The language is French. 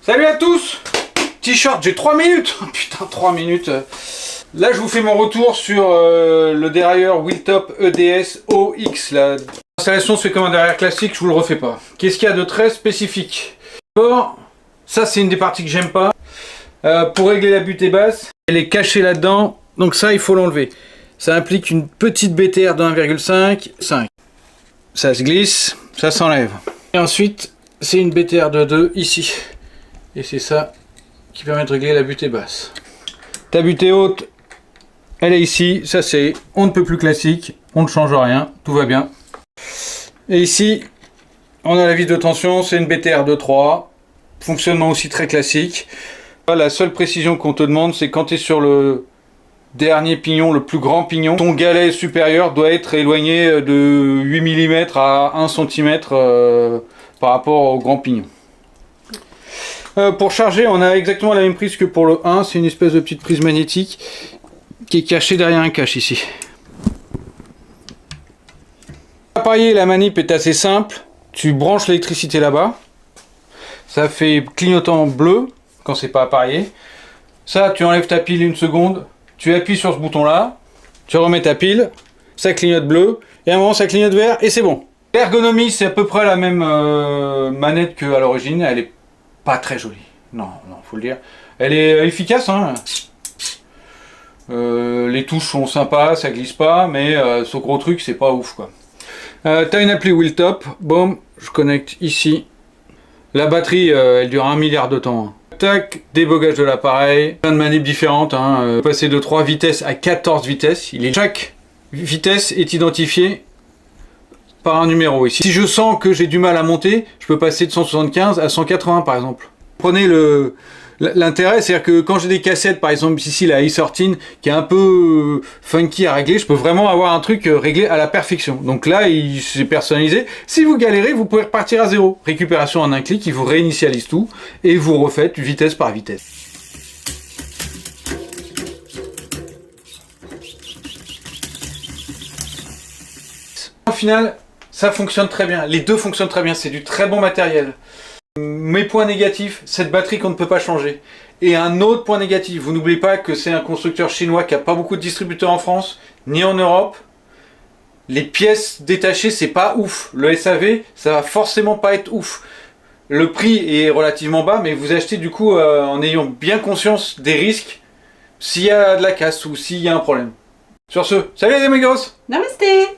Salut à tous. T-shirt, j'ai 3 minutes. Putain, 3 minutes. Là, je vous fais mon retour sur le dérailleur Wheeltop EDS OX. L'installation se fait comme un dérailleur classique, je vous le refais pas. Qu'est-ce qu'il y a de très spécifique? D'abord, ça c'est une des parties que j'aime pas. Pour régler la butée basse, elle est cachée là-dedans, donc ça il faut l'enlever. Ça implique une petite BTR de 1,5. Ça se glisse, ça s'enlève. Et ensuite, c'est une BTR de 2 ici. Et c'est ça qui permet de régler la butée basse. Ta butée haute, elle est ici. Ça c'est, on ne peut plus classique. On ne change rien, tout va bien. Et ici, on a la vis de tension, c'est une BTR de 3. Fonctionnement aussi très classique. La seule précision qu'on te demande, c'est quand tu es sur le dernier pignon, le plus grand pignon, ton galet supérieur doit être éloigné de 8 mm à 1 cm par rapport au grand pignon. Pour charger, on a exactement la même prise que pour le 1, c'est une espèce de petite prise magnétique qui est cachée derrière un cache ici. L'appareil, la manip est assez simple, tu branches l'électricité là-bas, ça fait clignotant bleu quand c'est pas appareillé. Ça, tu enlèves ta pile une seconde, tu appuies sur ce bouton là, tu remets ta pile, ça clignote bleu, et à un moment ça clignote vert, et c'est bon. L'ergonomie, c'est à peu près la même manette qu'à l'origine, elle est pas très jolie, non, faut le dire. Elle est efficace, hein. Les touches sont sympas, ça glisse pas, mais ce gros truc, c'est pas ouf, quoi. T'as une appli Wheeltop, boum, je connecte ici. La batterie, elle dure 1 milliard de temps. Hein. Tac, débogage de l'appareil, plein de manips différentes, hein. Passer de 3 vitesses à 14 vitesses. Chaque vitesse est identifiée par un numéro ici. Si je sens que j'ai du mal à monter, je peux passer de 175 à 180 par exemple. Prenez l'intérêt, c'est-à-dire que quand j'ai des cassettes, par exemple ici la Isortine, qui est un peu funky à régler, je peux vraiment avoir un truc réglé à la perfection. Donc là, c'est personnalisé. Si vous galérez, vous pouvez repartir à zéro. Récupération en un clic, il vous réinitialise tout et vous refaites vitesse par vitesse. Au final, ça fonctionne très bien. Les deux fonctionnent très bien. C'est du très bon matériel. Mes points négatifs, cette batterie qu'on ne peut pas changer. Et un autre point négatif, vous n'oubliez pas que c'est un constructeur chinois qui n'a pas beaucoup de distributeurs en France, ni en Europe. Les pièces détachées, c'est pas ouf. Le SAV, ça va forcément pas être ouf. Le prix est relativement bas, mais vous achetez du coup en ayant bien conscience des risques s'il y a de la casse ou s'il y a un problème. Sur ce, salut les amigos! Namasté!